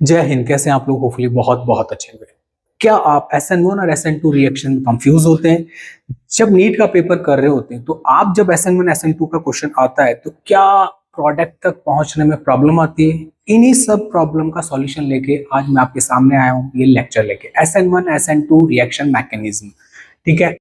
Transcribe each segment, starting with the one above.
जय हिंद। कैसे हैं आप लोग? होपफुली बहुत बहुत अच्छे हुए। क्या आप SN1 और SN2 रिएक्शन में कंफ्यूज होते हैं? जब नीट का पेपर कर रहे होते हैं तो आप जब SN1 SN2 का क्वेश्चन आता है तो क्या प्रोडक्ट तक पहुंचने में प्रॉब्लम आती है? इन्हीं सब प्रॉब्लम का सॉल्यूशन लेके आज मैं आपके सामने आया हूं ये लेक्चर लेके, SN1 SN2 रिएक्शन मैकेनिज्म। ठीक है,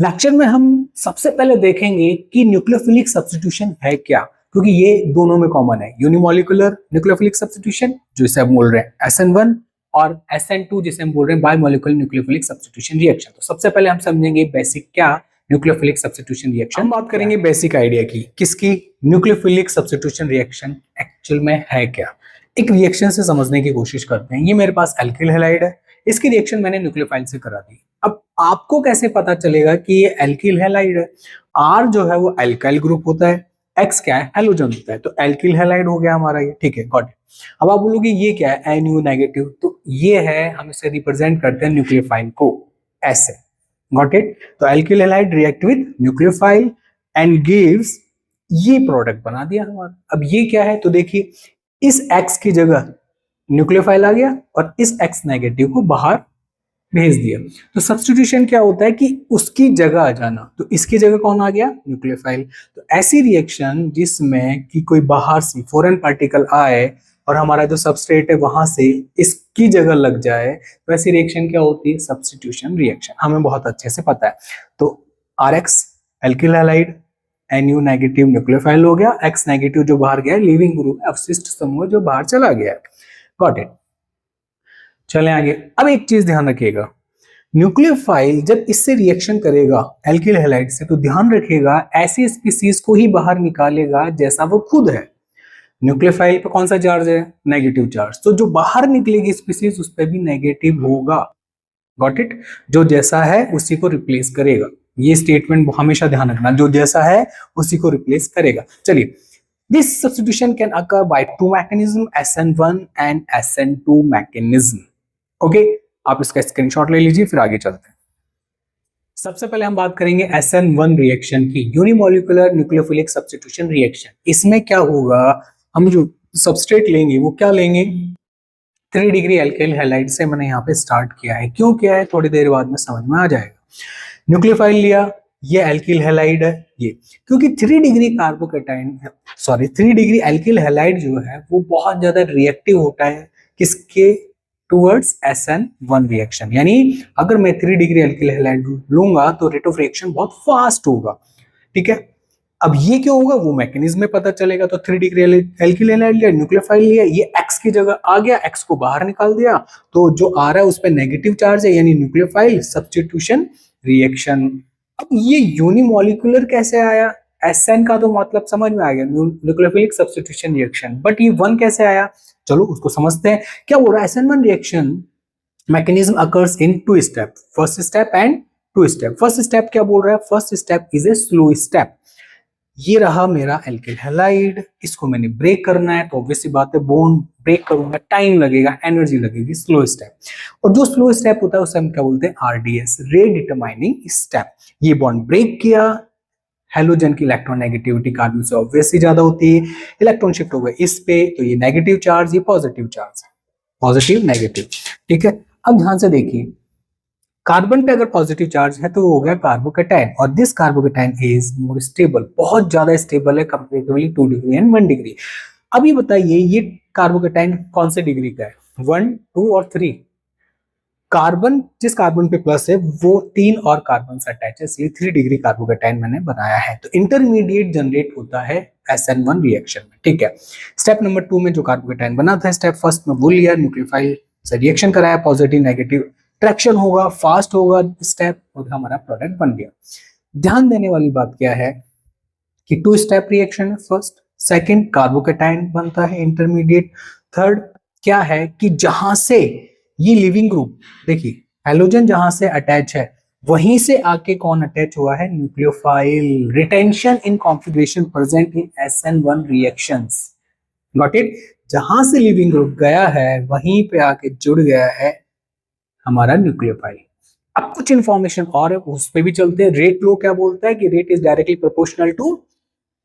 लेक्चर में हम सबसे पहले देखेंगे कि न्यूक्लियोफिलिक सब्स्टिट्यूशन है क्या, क्योंकि ये दोनों में कॉमन है। यूनिमोलिकुलर न्यूक्लियोफिलिक सब्स्टिट्यूशन जो इसे हम बोल रहे हैं SN1, और SN2 जिसे हम बोल रहे हैं बायोमोलिकुलर न्यूक्लियोफिलिक सब्स्टिट्यूशन रिएक्शन। तो सबसे पहले हम समझेंगे बेसिक क्या न्यूक्लियोफिलिक सब्स्टिट्यूशन रिएक्शन। हम बात करेंगे बेसिक आइडिया की, किसकी? न्यूक्लियोफिलिक सब्स्टिट्यूशन रिएक्शन एक्चुअल में है क्या। एक रिएक्शन से समझने की कोशिश करते हैं। ये मेरे पास एल्किल हैलाइड है, इसकी रिएक्शन मैंने न्यूक्लियोफाइल से करा दी। अब आपको कैसे पता चलेगा कि ये एल्किल हैलाइड है? R जो है वो एल्काइल ग्रुप होता है, X क्या है? हैलोजन होता है, तो एल्किल हैलाइड हो गया हमारा ये। ठीक है, गॉट इट। अब आप बोलोगे ये क्या है? NU नेगेटिव, तो ये है, हम इसे रिप्रेजेंट करते हैं न्यूक्लियोफाइल को ऐसे। Got it. तो alkyl halide react with nucleophile and gives ये प्रोडक्ट बना दिया हमारा। अब ये क्या है? तो देखिए, इस X की जगह न्यूक्लियोफाइल आ गया और इस X नेगेटिव को बाहर भेज दिया। तो सब्स्टिट्यूशन क्या होता है कि उसकी जगह आ जाना। तो इसकी जगह कौन आ गया? न्यूक्लियोफाइल। तो ऐसी रिएक्शन जिसमें कि कोई बाहर से फॉरेन पार्टिकल आए और हमारा जो सबस्ट्रेट है वहां से इसकी जगह लग जाए, तो ऐसी रिएक्शन क्या होती है? Substitution reaction. हमें बहुत अच्छे से पता है। तो RX alkyl halide, NU negative nucleophile हो गया, X नेगेटिव जो बाहर गया लिविंग ग्रुप अवशिष्ट समूह जो बाहर चला गया। Got it. चलें आगे। अब एक चीज ध्यान रखिएगा, न्यूक्लियोफाइल जब इससे रिएक्शन करेगा एल्किल हैलाइड से, तो ध्यान रखिएगा ऐसी स्पीसीज को ही बाहर निकालेगा जैसा वो खुद है। न्यूक्लियोफाइल पे कौन सा चार्ज है? Negative charge. तो जो बाहर निकलेगी स्पीसीज उस पर भी नेगेटिव होगा। Got it. जो जैसा है उसी को रिप्लेस करेगा। ये स्टेटमेंट हमेशा ध्यान रखना, जो जैसा है उसी को रिप्लेस करेगा। चलिए, this substitution can occur by two mechanism, SN1 and SN2 mechanism. Okay, आप इसका स्क्रीनशॉट ले लीजिए, फिर आगे चलते हैं। सबसे पहले हम बात करेंगे SN1 रिएक्शन की, यूनिमोलिकुलर न्यूक्लियोफिलिक सब्स्टिट्यूशन रिएक्शन। इसमें क्या होगा, हम जो सबस्ट्रेट लेंगे वो क्या लेंगे? 3 डिग्री एल्किल हैलाइड से मैंने यहाँ पे स्टार्ट किया है। क्यों किया है थोड़ी देर बाद में समझ में आ जाएगा। न्यूक्लियोफाइल लिया, ये एल्किल हैलाइड है ये, क्योंकि 3 degree carbocation, sorry 3 degree alkyl halide जो है वो बहुत ज्यादा रिएक्टिव होता है किसके? Towards SN1 reaction. यानी अगर मैं 3 डिग्री एल्किल हैलाइड लूंगा तो रेट ऑफ रिएक्शन बहुत फास्ट होगा। ठीक है, अब ये क्यों होगा वो मैकेनिज्म में पता चलेगा। तो 3 डिग्री एल्किल हैलाइड लिया, न्यूक्लियोफाइल लिया, ये X की जगह आ गया, X को बाहर निकाल दिया, तो जो आ रहा है उस पर नेगेटिव चार्ज है, यानी न्यूक्लियोफाइल सब्स्टिट्यूशन रिएक्शन। अब ये यूनिमोलिकुलर कैसे आया? SN का तो मतलब समझ में आ गया, न्यूक्लियोफिलिक सब्स्टिट्यूशन रिएक्शन, बट ये 1 कैसे आया? चलो उसको समझते हैं। क्या बोल रहा है? SN1 reaction mechanism occurs in 2 step, first step and 2 step. First step क्या बोल रहा है? First step is a slow step. ये रहा मेरा एल्किल हैलाइड, इसको मैंने ब्रेक करना है, तो ऑब्वियसली बात है बॉन्ड ब्रेक करूंगा, टाइम लगेगा, एनर्जी लगेगी, स्लो स्टेप। और जो स्लो स्टेप होता है उसे हम क्या बोलते हैं? RDS, rate determining step. ये बॉन्ड ब्रेक किया, हैलोजन की इलेक्ट्रोनेगेटिविटी कार्बन से ऑब्वियसली ज्यादा होती है, इलेक्ट्रॉन शिफ्ट हो गए इस पे, तो ये नेगेटिव चार्ज, ये पॉजिटिव चार्ज, पॉजिटिव नेगेटिव। ठीक है, अब ध्यान से देखिए, कार्बन पे अगर पॉजिटिव चार्ज है तो वो हो गया कार्बोकेटाइन, और this carbocation is more stable, बहुत ज्यादा स्टेबल है कंपैरेटिवली 2 डिग्री एंड 1 डिग्री। अब ये बताइए ये कार्बोकेटाइन कौन से डिग्री का है? 1, 2 और 3। कार्बन, जिस कार्बन पे प्लस है वो 3 और कार्बन से अटैच है, इसलिए 3 डिग्री कार्बोकेटाइन मैंने बनाया है। तो इंटरमीडिएट जनरेट होता है SN1 रिएक्शन में। ठीक है, स्टेप नंबर 2 में जो कार्बोकेटाइन बना था स्टेप फर्स्ट में वो लिया, न्यूक्लियोफाइल से रिएक्शन कराया, पॉजिटिव नेगेटिव ट्रैक्शन होगा, फास्ट होगा स्टेप, और हमारा प्रोडक्ट बन गया। ध्यान देने वाली बात क्या है कि 2 स्टेप रिएक्शन है, फर्स्ट, सेकंड कार्बोकेटाइन बनता है इंटरमीडिएट, थर्ड क्या है कि जहां से ये लिविंग ग्रुप, देखिए हैलोजन जहां से अटैच है वहीं से आके कौन अटैच हुआ है? Nucleophile. Retention in configuration present in SN1 reactions. Got it. जहां से लिविंग ग्रुप गया है वहीं पे आके जुड़ गया है हमारा न्यूक्लियोफाइल। अब कुछ इंफॉर्मेशन और है उस पे भी चलते हैं। रेट लो क्या बोलता है कि rate is directly proportional to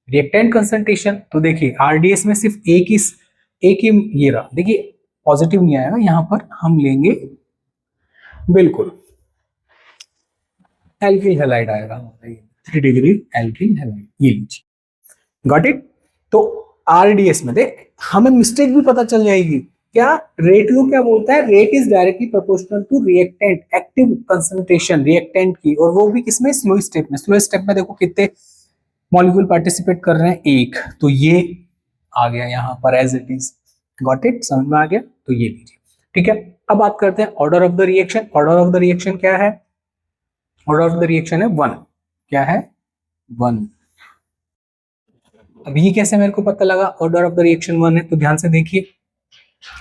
reactant concentration. तो देखिए RDS में सिर्फ एक ही ये रहा, देखिए पॉजिटिव नहीं आएगा, यहाँ पर हम लेंगे बिल्कुल एल्किल हैलाइड आएगा, 3 डिग्री एल्किल हैलाइड, ये लीजिए। Got it. तो आरडीएस में देख हमें मिस्टेक भी पता चल जाएगी। क्या रेट लो क्या बोलता है, rate is directly proportional to reactant active concentration reactant की, और वो भी किसमें, स्लो स्टेप में। स्लो स्टेप में देखो कितने मॉलिक्यूल पार्टिसिपेट कर रहे हैं, एक, तो ये आ गया यहाँ पर as it is. Got it, समझ में आ गया। तो ये लीजिए, ठीक है। अब बात करते हैं order of the reaction. Order of the reaction क्या है, ऑर्डर ऑफ द रिएक्शन है 1। क्या है, 1। अब ये कैसे मेरे को पता लगा ऑर्डर ऑफ द रिएक्शन 1 है, तो ध्यान से देखिए,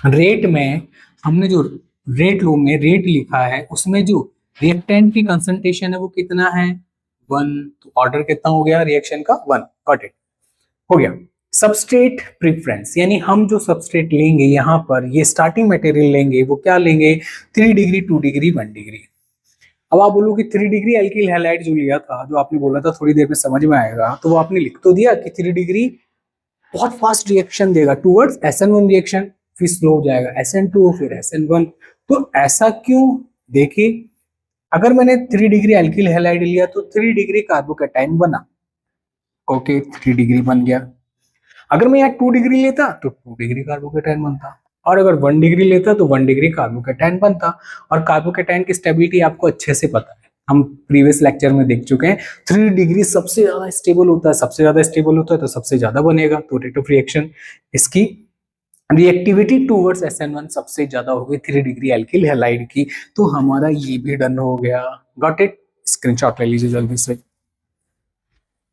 रेट में हमने जो रेट लो में रेट लिखा है, उसमें जो रिएक्टेंट की कंसंट्रेशन है वो कितना है, 1। तो ऑर्डर कितना हो गया रिएक्शन का, 1। गॉट इट, हो गया। सबस्ट्रेट प्रेफरेंस, यानी हम जो सबस्ट्रेट लेंगे यहाँ पर, ये स्टार्टिंग मटेरियल लेंगे, वो क्या लेंगे, 3 डिग्री, 2 डिग्री, 1 डिग्री। अब आप बोलो कि 3 डिग्री एल्किल हैलाइड जो लिया था, जो आपने बोला था थोड़ी देर में समझ में आएगा, तो वो आपने लिख तो दिया कि 3 डिग्री बहुत फास्ट रिएक्शन देगा टूवर्ड्स SN1 रिएक्शन, फिर स्लो हो जाएगा SN2, फिर SN1। तो ऐसा क्यों, देखिए अगर मैंने 3 डिग्री एल्किल हैलाइड लिया तो 3 डिग्री कार्बोकैटायन बना, ओके 3 डिग्री बन गया। अगर मैं यहाँ 2 डिग्री लेता तो 2 डिग्री कार्बोकैटायन बनता, और अगर 1 डिग्री लेता तो 1 डिग्री कार्बोकैटायन बनता। और कार्बोकैटायन की स्टेबिलिटी आपको अच्छे से पता है, हम प्रीवियस लेक्चर में देख चुके हैं। 3 डिग्री सबसे ज्यादा स्टेबल होता है, सबसे ज्यादा स्टेबल होता है तो सबसे ज्यादा बनेगा, तो रेट ऑफ रिएक्शन, इसकी रिएक्टिविटी टूवर्ड्स SN1 सबसे ज्यादा होगी 3 डिग्री एल्किल हैलाइड की। तो हमारा ये भी डन हो गया। गॉट इट, स्क्रीनशॉट ले लीजिए जल्दी से।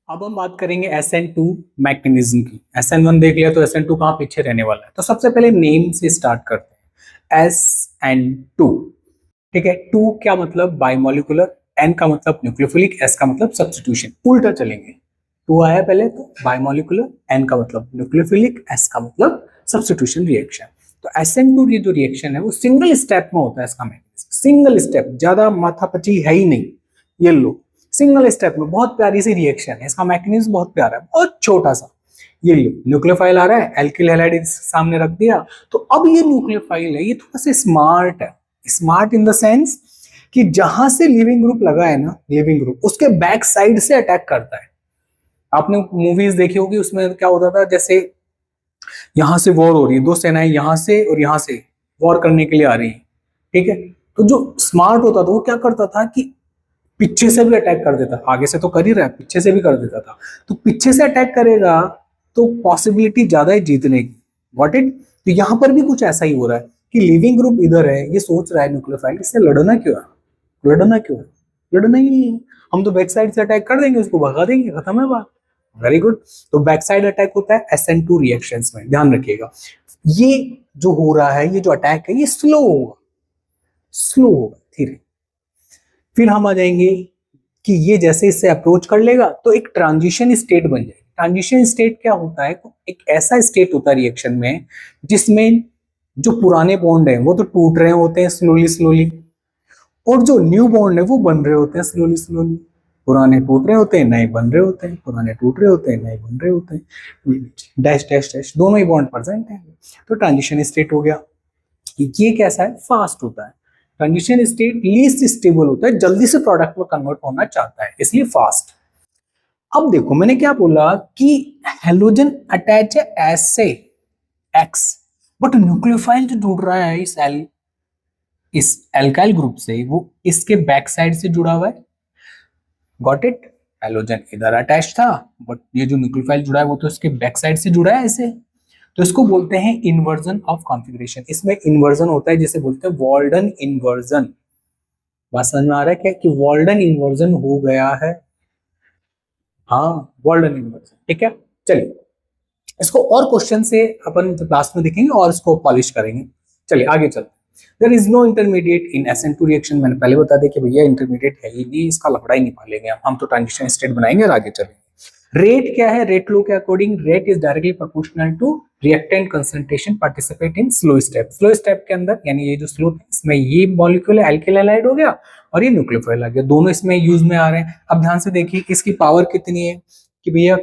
अब हम बात करेंगे SN2 मैकेनिज्म की। SN1 देख लिया, तो SN2 कहाँ पीछे रहने वाला है। तो सबसे पहले नेम से स्टार्ट करते हैं, SN2, ठीक है। 2 क्या मतलब बाइमोलिकुलर, N का मतलब न्यूक्लियोफिलिक, S का मतलब सब्स्टिट्यूशन, उल्टा चलेंगे। 2 आया पहले तो बाइमोलिकुलर, N का मतलब न्यूक्लियोफिलिक, S का मतलब सब्स्टिट्यूशन रिएक्शन। तो SN2 ये जो रिएक्शन है वो सिंगल स्टेप में होता है, इसका मैकेनिज्म सिंगल स्टेप, ज्यादा माथापच्ची है ही नहीं। ये लो, सिंगल स्टेप में बहुत प्यारी सी रिएक्शन है, इसका मैकेनिज्म बहुत प्यारा है, बहुत छोटा सा। ये न्यूक्लियोफाइल आ रहा है, एल्किल हैलाइड सामने रख दिया, तो अब ये न्यूक्लियोफाइल है, ये थोड़ा सा स्मार्ट है। स्मार्ट इन द सेंस कि जहां से लिविंग ग्रुप लगा है ना, लिविंग ग्रुप उसके बैक साइड से अटैक करता है। आपने मूवीज देखी होगी, उसमें क्या होता था, जैसे यहां से वॉर हो रही है, दो सेनाएं यहां से और यहां से वॉर करने के लिए आ रही है, ठीक है। तो जो स्मार्ट होता था वो क्या करता था कि पीछे से भी अटैक कर देता, आगे से तो कर ही रहा है, पीछे से भी कर देता था। तो पीछे से अटैक करेगा तो पॉसिबिलिटी ज्यादा है जीतने की। व्हाट इट, तो यहां पर भी कुछ ऐसा ही हो रहा है कि लिविंग ग्रुप इधर है, ये सोच रहा है न्यूक्लियोफाइल, इससे लड़ना क्यों है, लड़ना क्यों है, लड़ना ही नहीं है, हम तो बैक साइड से अटैक कर देंगे, उसको भगा देंगे, खत्म है बात। Very good. तो बैक साइड अटैक होता है SN2 रिएक्शंस में, ध्यान रखिएगा। ये जो हो रहा है, ये जो अटैक है, ये स्लो होगा, स्लो होगा, धीरे। फिर हम आ जाएंगे कि ये जैसे इससे अप्रोच कर लेगा तो एक ट्रांजिशन स्टेट बन जाएगी। ट्रांजिशन स्टेट क्या होता है, एक ऐसा स्टेट होता है रिएक्शन में जिसमें जो पुराने बॉन्ड है वो तो टूट रहे होते हैं स्लोली स्लोली, और जो न्यू बॉन्ड है वो बन रहे होते हैं स्लोली स्लोली। पुराने टूट रहे होते हैं, नए बन रहे होते हैं, पुराने टूट रहे होते हैं, नए बन रहे होते हैं, डैश डैश डैश दोनों ही बॉन्ड प्रेजेंट है। तो ट्रांजिशन स्टेट हो गया। ये कैसा है, फास्ट होता है। ट्रांजिशन स्टेट लीस्ट स्टेबल होता है, जल्दी से प्रोडक्ट में कन्वर्ट होना चाहता है, इसलिए फास्ट। अब देखो मैंने क्या बोला कि हेलोजन अटैच है एस से एक्स, बट न्यूक्लियोफाइल जो जुड़ रहा है इस एल्काइल ग्रुप से, वो इसके बैक साइड से जुड़ा हुआ है। गॉट इट, हेलोजन इधर अटैच था, बट ये जो न्यूक्लियोफाइल जुड़ा है वो तो इसके बैक साइड से जुड़ा है ऐसे। तो इसको बोलते हैं इन्वर्जन ऑफ कॉन्फ़िगरेशन। इसमें इन्वर्जन होता है जिसे बोलते हैं वॉल्डन इन्वर्जन। बात समझ में आ रहा है क्या कि वॉल्डन इन्वर्जन हो गया है, हाँ वॉल्डन इन्वर्जन, ठीक है। चलिए इसको और क्वेश्चन से अपन क्लास में देखेंगे और इसको पॉलिश करेंगे। चलिए आगे चलते। There is no intermediate in SN2 reaction. मैंने पहले बता दिया कि भैया इंटरमीडिएट है ही नहीं, इसका लफड़ा ही नहीं पालेंगे हम तो ट्रांजिशन स्टेट बनाएंगे और आगे चलेंगे। रेट क्या है, रेट लो के according rate is directly proportional to reactant concentration participate in slow step. Slow step के अंदर यानी ये जो स्लो है इसमें ये मॉलिक्यूल एल्किल हैलाइड हो गया और ये न्यूक्लियोफाइल आ गया, दोनों इसमें यूज में आ रहे हैं। अब ध्यान से देखिए इसकी पावर कितनी है कि भैया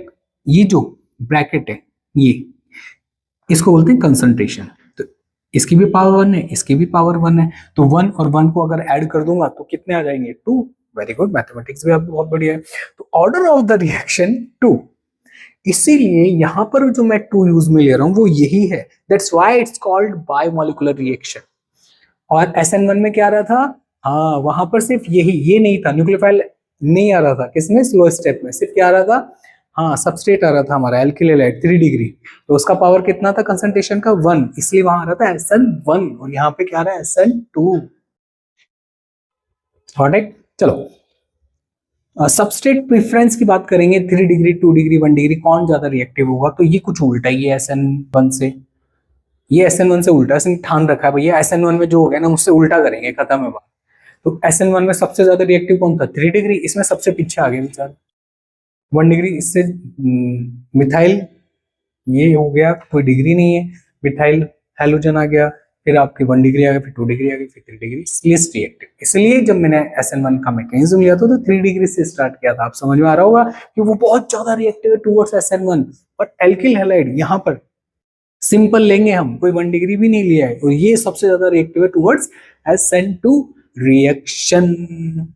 ये जो ब्रैकेट है ये इसको बोलते हैं कंसंट्रेशन। तो इसकी भी पावर 1 है, इसकी भी पावर 1 है, तो 1 और 1 को अगर ऐड कर दूंगा तो कितने आ जाएंगे? 2। वेरी गुड, मैथमेटिक्स भी आपको बहुत बढ़िया है। तो ऑर्डर ऑफ द रिएक्शन 2, इसीलिए यहां पर जो मैं 2 यूज में ले रहा हूं वो यही है, that's why it's called biomolecular reaction. और SN1 में क्या आ रहा था? हाँ, वहां पर सिर्फ यही, ये नहीं था, न्यूक्लियोफाइल नहीं आ रहा था, किसमें? स्लो स्टेप में सिर्फ क्या आ रहा था? हाँ, सबस्ट्रेट आ रहा था हमारा एल्किल हैलाइड 3 डिग्री, तो उसका पावर कितना था कंसंट्रेशन का? 1, इसलिए वहां आ रहा था SN1 और यहाँ पे क्या आ रहा है? SN2। ऑलराइट, चलो सबस्ट्रेट प्रेफरेंस की बात करेंगे, 3 डिग्री, 2 डिग्री, 1 डिग्री, कौन ज्यादा रिएक्टिव होगा? तो ये कुछ उल्टा ही है SN1 से, ये SN1 से उल्टा, इसने ठान रखा है भैया SN1 में जो हो गया ना मुझसे उल्टा करेंगे, खत्म है बात। तो SN1 में सबसे ज्यादा रिएक्टिव कौन था? 3 डिग्री, इसमें सबसे पीछे आ गए बेचारे 1 डिग्री, इससे मिथाइल, ये हो गया, कोई डिग्री नहीं है, मिथाइल हैलोजन आ गया, फिर आपकी 1 डिग्री आ गया, फिर 2 डिग्री आ गई, फिर 3 डिग्री, लिस्ट रिएक्टिव। इसलिए जब मैंने SN1 का मैकेनिज्म लिया था तो 3 डिग्री से स्टार्ट किया था। आप समझ में आ रहा होगा कि वो बहुत ज्यादा रिएक्टिव है towards SN1, but alkyl halide यहाँ पर सिंपल लेंगे हम, कोई 1 डिग्री भी नहीं लिया है, और ये सबसे ज्यादा रिएक्टिव है towards SN2 reaction.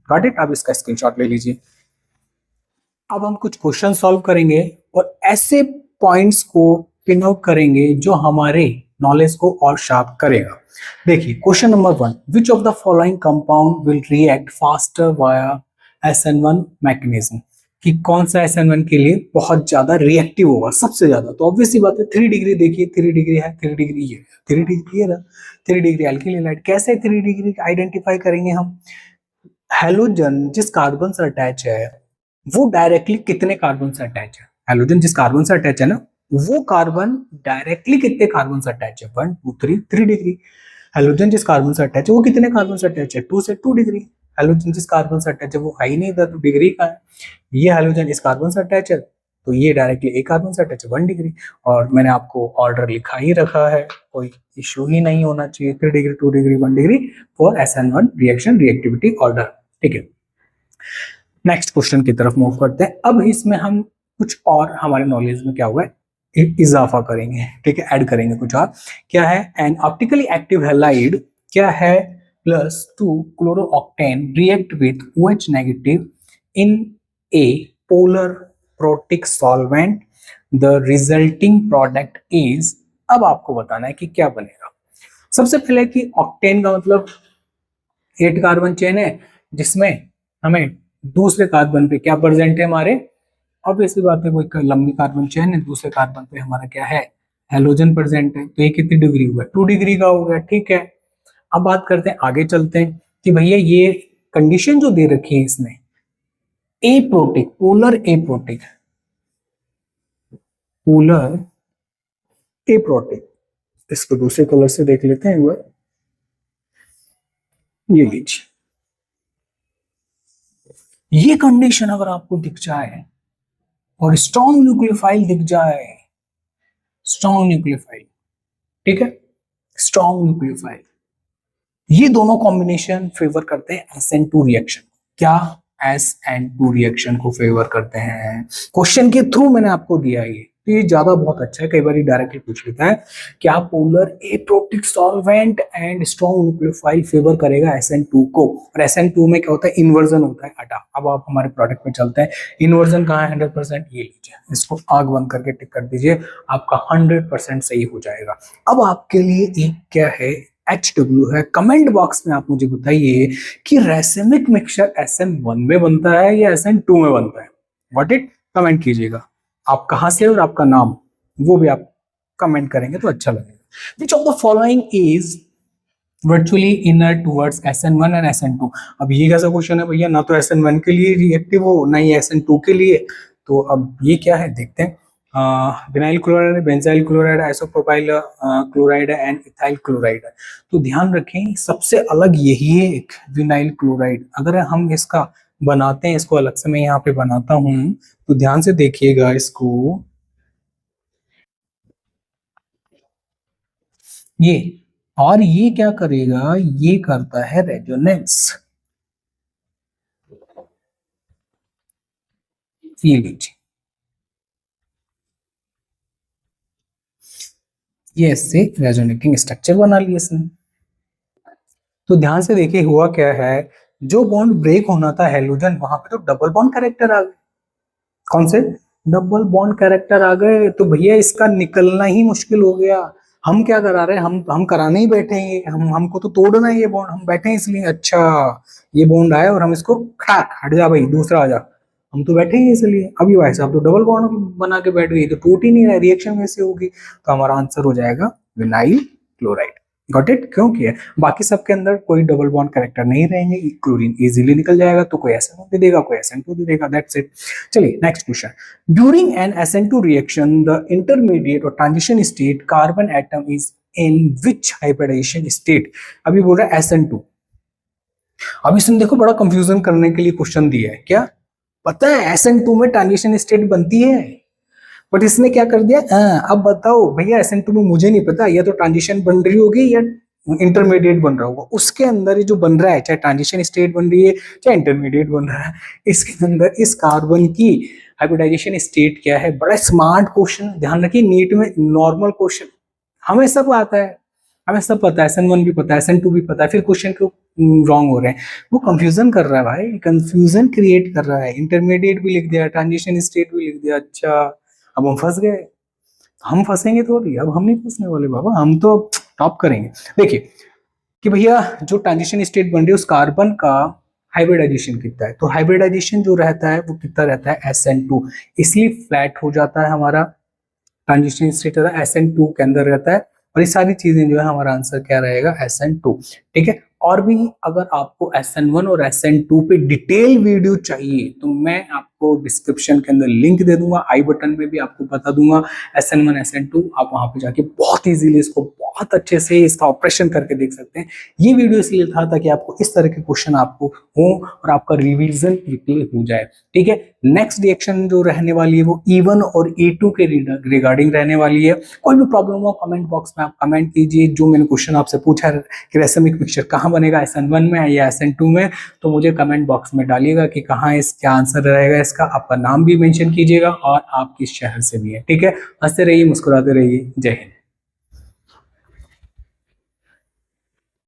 Got it? आप इसका स्क्रीनशॉट ले लीजिए। अब हम कुछ क्वेश्चन सॉल्व करेंगे और ऐसे पॉइंट्स को पिन आउट करेंगे जो हमारे नॉलेज को और शार्प करेगा। देखिए question number 1, which of the following compound will react faster via SN1 mechanism, कि कौन सा SN1 के लिए बहुत ज्यादा रिएक्टिव होगा, सबसे ज्यादा? तो ऑब्वियसली बात है 3 डिग्री, देखिए 3 डिग्री है, 3 डिग्री ये, 3 डिग्री ये रहा, 3 डिग्री एल्किल हैलाइड। कैसे 3 डिग्री आइडेंटिफाई करेंगे हम? हैलोजन जिस कार्बन से अटैच है वो डायरेक्टली कितने कार्बन से अटैच है? हैलोजन जिस कार्बन से अटैच है ना, वो कार्बन डायरेक्टली कितने कार्बन से अटैच है? 1 2 3, 3 डिग्री। हैलोजन जिस कार्बन से अटैच है वो कितने कार्बन से अटैच है? 2 से 2 डिग्री। हैलोजन जिस कार्बन से अटैच है वो है ही नहीं इधर, तो डिग्री का है। ये हैलोजन इस कार्बन से अटैच है तो ये डायरेक्टली एक कार्बन से अटैच है, 1 डिग्री। और मैंने आपको ऑर्डर लिखा ही रखा है, कोई इश्यू ही नहीं होना चाहिए, 3 degree, 2 degree, 1 degree for SN1 reaction reactivity order. ठीक है, नेक्स्ट क्वेश्चन की तरफ मूव करते हैं। अब इसमें हम कुछ और हमारे नॉलेज में क्या हुआ है इजाफा करेंगे, ठीक है, ऐड करेंगे कुछ और। क्या है? एन ऑप्टिकली एक्टिव हैलाइड क्या है? +2 chlorooctane react with OH negative in a polar protic solvent, the resulting product is. अब आपको बताना है कि क्या बनेगा। सबसे पहले कि ऑक्टेन का मतलब 8 कार्बन चेन है, जिसमें हमें दूसरे कार्बन पे क्या प्रेजेंट है हमारे? ऑब्वियसली बात है, कोई लंबी कार्बन चेन है, दूसरे कार्बन पे हमारा क्या है? हैलोजन प्रेजेंट है, तो ये कितनी डिग्री हुआ? 2 डिग्री का हो गया, ठीक है। अब बात करते हैं, आगे चलते हैं कि भैया ये कंडीशन जो दे रखी है इसने, aprotic, polar aprotic, polar aprotic, इसको दूसरे कलर से देख लेते हैं एक बार। ये लीजिए, ये कंडीशन अगर आपको दिख जाए और स्ट्रॉन्ग न्यूक्लियोफाइल दिख जाए, स्ट्रॉन्ग न्यूक्लियोफाइल, ठीक है, स्ट्रॉन्ग न्यूक्लियोफाइल, ये दोनों कॉम्बिनेशन फेवर करते हैं SN2 रिएक्शन। क्या? SN2 रिएक्शन को फेवर करते हैं। क्वेश्चन के थ्रू मैंने आपको दिया है ये, तो ये ज्यादा बहुत अच्छा है, कई बार डायरेक्टली पूछ लेता है क्या polar aprotic solvent and strong nucleophile favour करेगा SN2 को। और SN2 में क्या होता है? इन्वर्जन होता है आटा। अब आप हमारे प्रोडक्ट में चलते हैं, इन्वर्जन कहाँ है? 100%। ये लीजिए, इसको आग बंद करके टिक कर दीजिए, आपका 100% सही हो जाएगा। अब आपके लिए एक क्या है? HW है। कमेंट बॉक्स में आप मुझे बताइए कि रेसेमिक मिक्सचर SN1 में बनता है या SN2 में बनता है। What it? कमेंट कीजिएगा, आप कहां से और आपका नाम, वो भी आप कमेंट करेंगे तो अच्छा लगेगा। Which of the following is virtually inner towards SN1 and SN2। अब ये कैसा क्वेश्चन है भैया, ना तो SN1 के लिए रिएक्टिव हो ना ही SN2 के लिए, तो अब ये क्या है देखते हैं। Vinyl chloride, benzyl chloride, isopropyl chloride and ethyl chloride. तो ध्यान रखें सबसे अलग यही है एक विनाइल क्लोराइड। अगर हम इसका बनाते हैं, इसको अलग से मैं यहाँ पे बनाता हूँ, तो ध्यान से देखिएगा इसको, ये, और ये क्या करेगा? ये करता है रेजोनेंस। ये लीजिए, ये इससे रेजोनेटिंग स्ट्रक्चर बना लिया इसने। तो ध्यान से देखिए हुआ क्या है, जो बॉन्ड ब्रेक होना था हेलोजन, वहां पे तो डबल बॉन्ड कैरेक्टर आ गए। कौन से? डबल बॉन्ड कैरेक्टर आ गए, तो भैया इसका निकलना ही मुश्किल हो गया। हम क्या करा रहे हैं, हम कराने ही बैठे हैं, हमको तो तोड़ना है ये बॉन्ड, हम बैठे हैं इसलिए। अच्छा, ये बॉन्ड आया और हम इसको खड़ाक, हट जा भाई, दूसरा आ जा, हम तो बैठे हैं इसलिए। अभी भाई साहब तो डबल बॉन्ड बना के बैठ गई, तो टूट ही नहीं रहा, रिएक्शन कैसे होगी? तो हमारा आंसर हो जाएगा विनाइल क्लोराइड। Got it? क्यों किया? बाकी सबके अंदर कोई डबल बॉन्ड कैरेक्टर नहीं रहेंगे, क्लोरीन इजीली निकल जाएगा, तो कोई SN1 दे देगा, कोई SN2 दे देगा, दैट्स इट। चलिए next question. During an SN2 reaction the intermediate और transition state carbon atom is in which hybridization state? अभी बोल रहा है SN2। अब इसने देखो बड़ा कंफ्यूजन करने के लिए क्वेश्चन दिया है। क्या पता है SN2 में ट्रांजिशन स्टेट बनती है, बट इसने क्या कर दिया, अब बताओ भैया SN2 में मुझे नहीं पता, या तो ट्रांजिशन बन रही होगी या इंटरमीडिएट बन रहा होगा। उसके अंदर जो बन रहा है, चाहे ट्रांजिशन स्टेट बन रही है चाहे इंटरमीडिएट बन रहा है, इसके अंदर इस कार्बन की हाइब्रिडाइजेशन स्टेट क्या है? बड़ा स्मार्ट क्वेश्चन, ध्यान रखिए, नीट में नॉर्मल क्वेश्चन हमें सब आता है, हमें सब पता है, SN1 भी पता है, SN2 भी पता है, फिर क्वेश्चन क्यों रॉन्ग हो रहे हैं? वो कंफ्यूजन कर रहा है भाई, कंफ्यूजन क्रिएट कर रहा है। इंटरमीडिएट भी लिख दिया, ट्रांजिशन स्टेट भी लिख दिया, अच्छा अब हम फंस गए। हम फंसेंगे थोड़ी, अब हम नहीं फंसने वाले बाबा, हम तो टॉप करेंगे। देखिए कि भैया जो ट्रांजिशन स्टेट बन रही है उस कार्बन का हाइब्रिडाइजेशन कितना है, तो हाइब्रिडाइजेशन जो रहता है वो कितना रहता है? SN2, इसलिए फ्लैट हो जाता है हमारा ट्रांजिशन स्टेट, SN2 के अंदर रहता है, और ये सारी चीजें जो है हमारा आंसर क्या रहेगा? SN2। ठीक है, और भी अगर आपको SN1 और SN2 पे डिटेल वीडियो चाहिए तो मैं आपको डिस्क्रिप्शन के अंदर लिंक दे दूंगा, आई बटन में भी आपको बता दूंगा। SN1 SN2 आप वहां पे जाके बहुत इजीली इसको बहुत अच्छे से इसका ऑपरेशन करके देख सकते हैं। ये वीडियो इसलिए था ताकि आपको इस तरह के क्वेश्चन आपको हो और आपका रिवीजन हो जाए। ठीक है, नेक्स्ट रिएक्शन जो रहने वाली है वो E1 और E2 के रिगार्डिंग रहने वाली है। कोई भी प्रॉब्लम हो कमेंट बॉक्स में आप कमेंट कीजिए। जो मैंने क्वेश्चन आपसे पूछा कि रेसमिक मिक्सचर कहाँ बनेगा, SN1 में या SN2 में, तो मुझे कमेंट बॉक्स में डालिएगा कि कहाँ इसका आंसर रहेगा। इसका आपका नाम भी मेंशन कीजिएगा और आप किस शहर से भी है। ठीक है, हंसते रहिए, मुस्कुराते रहिए। जय हिंद।